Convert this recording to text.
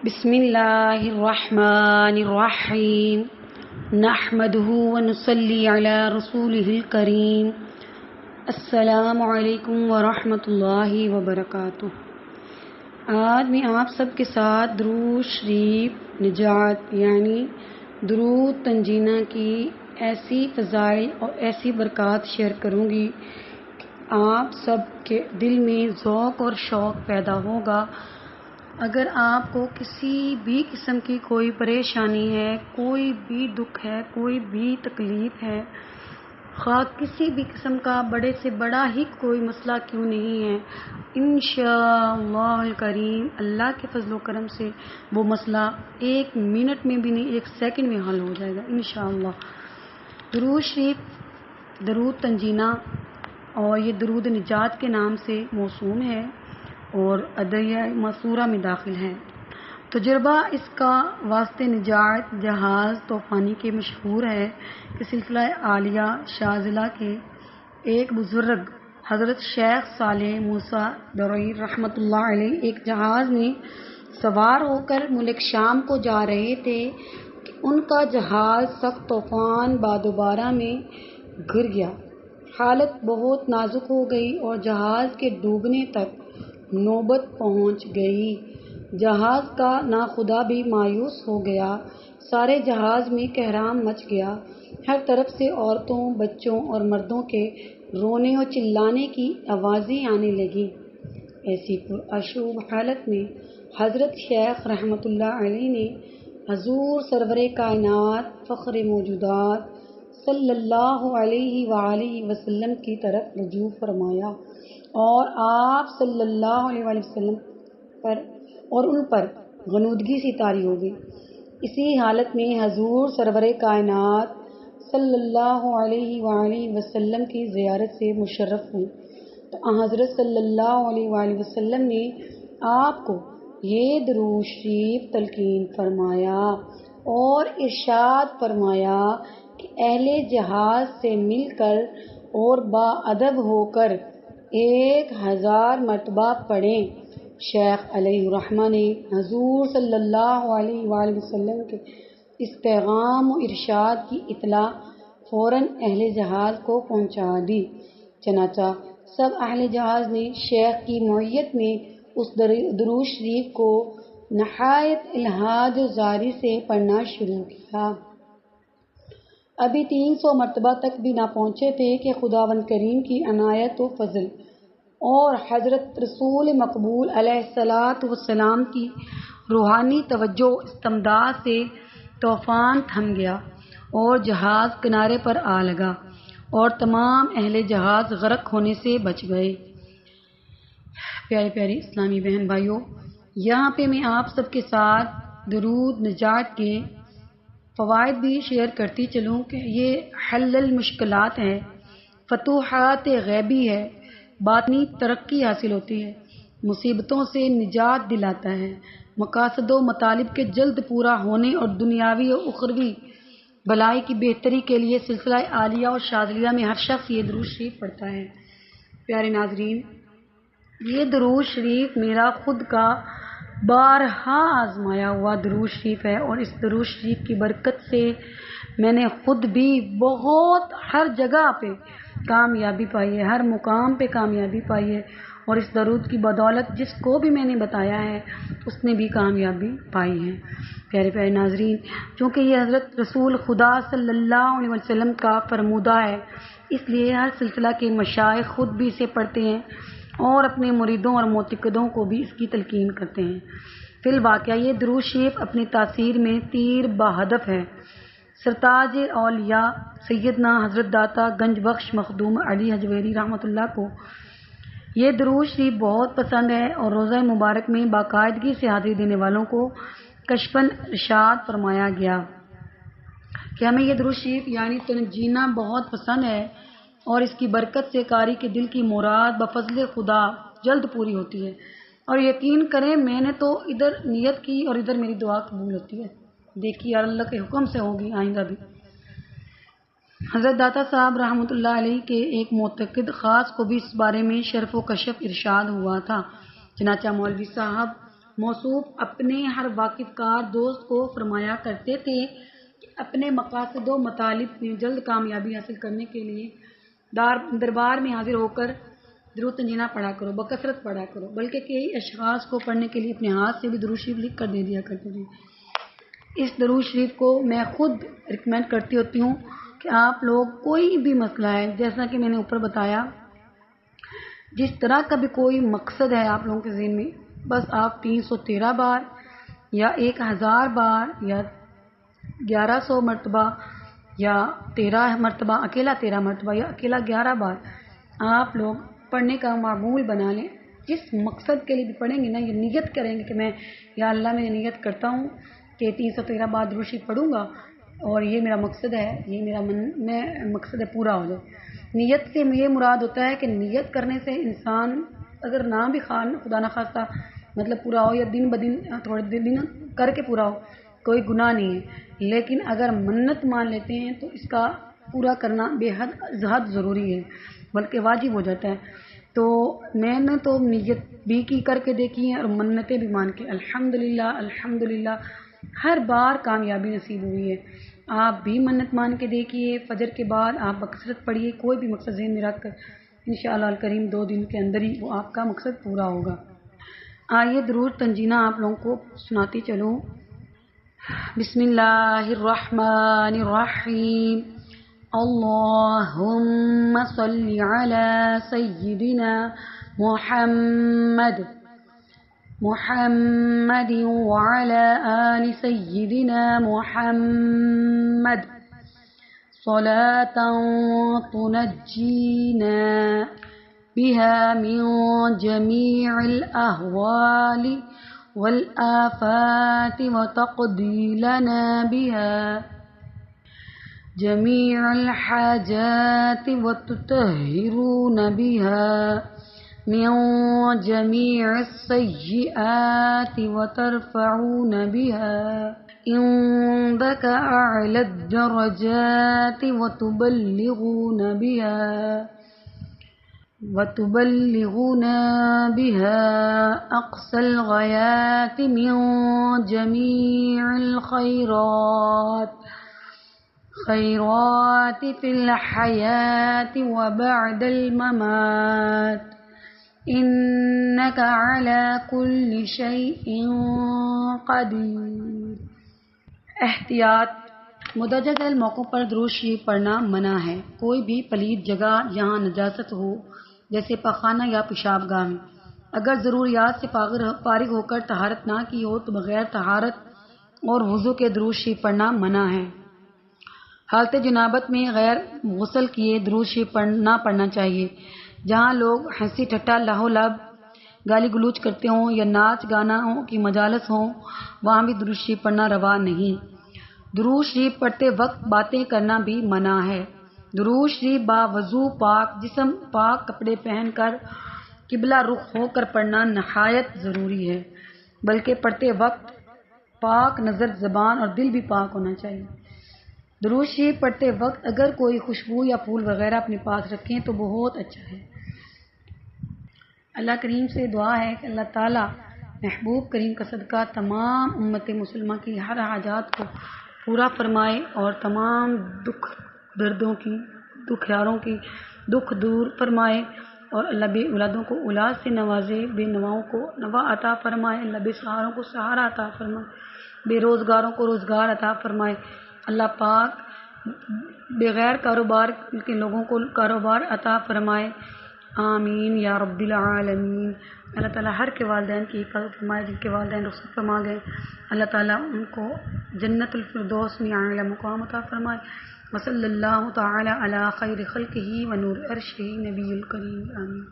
بسم اللہ الرحمن الرحیم نحمده ونصلی علی رسولہ الکریم السلام علیکم ورحمۃ اللہ وبرکاتہ۔ آج میں آپ سب کے ساتھ درود شریف نجات یعنی درود تنجینہ کی ایسی فضائل اور ایسی برکات شیئر کروں گی کہ آپ سب کے دل میں ذوق اور شوق پیدا ہوگا۔ اگر آپ کو کسی بھی قسم کی کوئی پریشانی ہے، کوئی بھی دکھ ہے، کوئی بھی تکلیف ہے، خواہ کسی بھی قسم کا بڑے سے بڑا ہی کوئی مسئلہ کیوں نہیں ہے، انشاءاللہ الکریم اللہ کے فضل و کرم سے وہ مسئلہ 1 منٹ میں بھی نہیں 1 سیکنڈ میں حل ہو جائے گا انشاءاللہ۔ درود شریف درود تنجینہ اور یہ درود نجات کے نام سے موسوم ہے اور ادعیہ مسورہ میں داخل ہے۔ تجربہ اس کا واسطے نجات جہاز طوفانی کے مشہور ہے کہ سلسلہ عالیہ شاذلہ کے ایک بزرگ حضرت شیخ صالح موسیٰ درعی رحمۃ اللہ علیہ ایک جہاز میں سوار ہو کر ملک شام کو جا رہے تھے کہ ان کا جہاز سخت طوفان باد و بارہ میں گر گیا۔ حالت بہت نازک ہو گئی اور جہاز کے ڈوبنے تک نوبت پہنچ گئی۔ جہاز کا ناخدا بھی مایوس ہو گیا۔ سارے جہاز میں کہرام مچ گیا۔ ہر طرف سے عورتوں، بچوں اور مردوں کے رونے اور چلانے کی آوازیں آنے لگیں۔ ایسی پرآشوب حالت میں حضرت شیخ رحمۃ اللہ علیہ نے حضور سرور کائنات فخر موجودات صلی اللہ علیہ وآلہ وسلم کی طرف رجوع فرمایا اور آپ صلی اللہ علیہ وآلہ وسلم ان پر غنودگی سی طاری ہو گئی۔ اسی حالت میں حضور سرور کائنات صلی اللہ علیہ وآلہ وسلم کی زیارت سے مشرف ہوئی تو حضرت صلی اللہ علیہ وآلہ وسلم نے آپ کو یہ درود شریف تلقین فرمایا اور ارشاد فرمایا کہ اہل جہاز سے مل کر اور باادب ہو کر 1000 مرتبہ پڑھیں۔ شیخ علیہ الرحمہ نے حضور صلی اللہ علیہ وآلہ وسلم کے اس پیغام و ارشاد کی اطلاع فوراً اہل جہاز کو پہنچا دی۔ چنانچہ سب اہل جہاز نے شیخ کی معیت میں اس درود شریف کو نہایت الحاج و زاری سے پڑھنا شروع کیا۔ ابھی 300 مرتبہ تک بھی نہ پہنچے تھے کہ خداوند کریم کی عنایت و فضل اور حضرت رسول مقبول علیہ الصلاۃ والسلام کی روحانی توجہ استمداد سے طوفان تھم گیا اور جہاز کنارے پر آ لگا اور تمام اہل جہاز غرق ہونے سے بچ گئے۔ پیارے پیارے اسلامی بہن بھائیوں، یہاں پہ میں آپ سب کے ساتھ درود نجات کے فوائد بھی شیئر کرتی چلوں کہ یہ حل المشکلات ہے، فتوحات غیبی ہے، باطنی ترقی حاصل ہوتی ہے، مصیبتوں سے نجات دلاتا ہے، مقاصد و مطالب کے جلد پورا ہونے اور دنیاوی و اخروی بھلائی کی بہتری کے لیے سلسلہ عالیہ اور شاذلیہ میں ہر شخص یہ درود شریف پڑھتا ہے۔ پیارے ناظرین، یہ درود شریف میرا خود کا بارہا آزمایا ہوا درود شریف ہے اور اس درود شریف کی برکت سے میں نے خود بھی بہت ہر جگہ پہ کامیابی پائی ہے، ہر مقام پہ کامیابی پائی ہے اور اس درود کی بدولت جس کو بھی میں نے بتایا ہے اس نے بھی کامیابی پائی ہے۔ پیارے پیارے ناظرین، چونکہ یہ حضرت رسول خدا صلی اللہ علیہ وسلم کا فرمودہ ہے، اس لیے ہر سلسلہ کے مشائخ خود بھی اسے پڑھتے ہیں اور اپنے مریدوں اور معتقدوں کو بھی اس کی تلقین کرتے ہیں۔ فی الواقعہ یہ درود شریف اپنی تاثیر میں تیر بہدف ہے۔ سرتاج اولیاء سیدنا حضرت داتا گنج بخش مخدوم علی حجویری رحمۃ اللہ کو یہ درود شریف بہت پسند ہے اور روزہ مبارک میں باقاعدگی سے حاضری دینے والوں کو کشفاً ارشاد فرمایا گیا کہ ہمیں یہ درود شریف یعنی تنجینہ بہت پسند ہے اور اس کی برکت سے قاری کے دل کی مراد بفضل خدا جلد پوری ہوتی ہے، اور یقین کریں میں نے تو ادھر نیت کی اور ادھر میری دعا قبول ہوتی ہے۔ دیکھیے یار اللہ کے حکم سے ہوگی آئندہ بھی۔ حضرت داتا صاحب رحمۃ اللہ علیہ کے ایک معتقد خاص کو بھی اس بارے میں شرف و کشف ارشاد ہوا تھا۔ چنانچہ مولوی صاحب موصوف اپنے ہر واقف کار دوست کو فرمایا کرتے تھے کہ اپنے مقاصد و مطالب میں جلد کامیابی حاصل کرنے کے لیے دربار میں حاضر ہو کر درود تنجینہ پڑھا کرو، بکثرت پڑھا کرو، بلکہ کئی اشخاص کو پڑھنے کے لیے اپنے ہاتھ سے بھی درود شریف لکھ کر دے دیا کرتے تھے۔ اس درود شریف کو میں خود ریکمینڈ کرتی ہوتی ہوں کہ آپ لوگ کوئی بھی مسئلہ ہے، جیسا کہ میں نے اوپر بتایا، جس طرح کا بھی کوئی مقصد ہے آپ لوگوں کے ذہن میں، بس آپ 313 بار یا 1000 بار یا 1100 مرتبہ یا 13 مرتبہ، اکیلا 13 مرتبہ یا اکیلا 11 بار آپ لوگ پڑھنے کا معمول بنا لیں۔ جس مقصد کے لیے بھی پڑھیں گے نا، یہ نیت کریں گے کہ میں یا اللہ میں نیت کرتا ہوں کہ 313 بار درود شریف پڑھوں گا اور یہ میرا مقصد ہے، یہ میرا میں مقصد ہے پورا ہو جائے۔ نیت سے یہ مراد ہوتا ہے کہ نیت کرنے سے انسان اگر نہ بھی خدا نخواستہ مطلب پورا ہو یا دن بدن تھوڑے دن کر کے پورا ہو، کوئی گناہ نہیں ہے، لیکن اگر منت مان لیتے ہیں تو اس کا پورا کرنا بے حد ضروری ہے، بلکہ واجب ہو جاتا ہے۔ تو میں نے تو نیت بھی کی کر کے دیکھی ہیں اور منتیں بھی مان کے الحمدللہ ہر بار کامیابی نصیب ہوئی ہے۔ آپ بھی منت مان کے دیکھیے، فجر کے بعد آپ بکثرت پڑھیے، کوئی بھی مقصد ذہن میں رکھ کر انشاءاللہ الکریم 2 دن کے اندر ہی وہ آپ کا مقصد پورا ہوگا۔ آئیے درود تنجینہ آپ لوگوں کو سناتی چلوں۔ بسم اللہ الرحمن الرحیم، اللہم صلی علی سیدنا محمد وعلی آل سیدنا محمد صلاة تنجینا بها من جميع الأهوال والآفات وتقضي لنا بها جميع الحاجات وتطهرون بها من جميع السيئات وترفعون بها عندك أعلى الدرجات وتبلغنا بها أقصى الغايات من جميع الخيرات في الحياة وبعد الممات إنك على كل شيء قدير۔ احتیاط، مدرجہ ذیل موقعوں پر درود شریف پڑھنا منع ہے۔ کوئی بھی پلید جگہ جہاں نجاست ہو، جیسے پاخانہ یا پیشاب گاہ میں، اگر ضروریات سے فارغ ہو کر طہارت نہ کی ہو تو بغیر طہارت اور وضو کے درود شریف پڑھنا منع ہے۔ حالت جنابت میں غیر غسل کیے درود شریف نہ پڑھنا چاہیے۔ جہاں لوگ ہنسی ٹھٹا لاہو لب گالی گلوچ کرتے ہوں یا ناچ گانا کی مجالس ہوں، وہاں بھی درود شریف پڑھنا روا نہیں۔ درود شریف پڑھتے وقت باتیں کرنا بھی منع ہے۔ درود شریف باوضو پاک جسم پاک کپڑے پہن کر قبلہ رخ ہو کر پڑھنا نہایت ضروری ہے، بلکہ پڑھتے وقت پاک نظر، زبان اور دل بھی پاک ہونا چاہیے۔ درود شریف پڑھتے وقت اگر کوئی خوشبو یا پھول وغیرہ اپنے پاس رکھیں تو بہت اچھا ہے۔ اللہ کریم سے دعا ہے کہ اللہ تعالیٰ محبوب کریم کا صدقہ تمام امت مسلمہ کی ہر حاجات کو پورا فرمائے اور تمام دکھ دردوں کی، دکھیاروں کی دکھ دور فرمائے، اور اللہ بے اولادوں کو اولاد سے نوازے، بے نواؤں کو نوا عطا فرمائے، اللہ بے سہاروں کو سہارا عطا فرمائے، بے روزگاروں کو روزگار عطا فرمائے، اللہ پاک بغیر کاروبار کے لوگوں کو کاروبار عطا فرمائے، آمین یا رب العالمین۔ اللہ تعالیٰ ہر کے والدین کی حفاظت فرمائے، جن کے والدین رخصت فرما گئے اللہ تعالیٰ ان کو جنت الفردوس میں اعلیٰ مقام عطا فرمائے۔ وصلی اللہ تعالیٰ علی خیر خلقہ ونور عرشہ نبی الکریم، آمین۔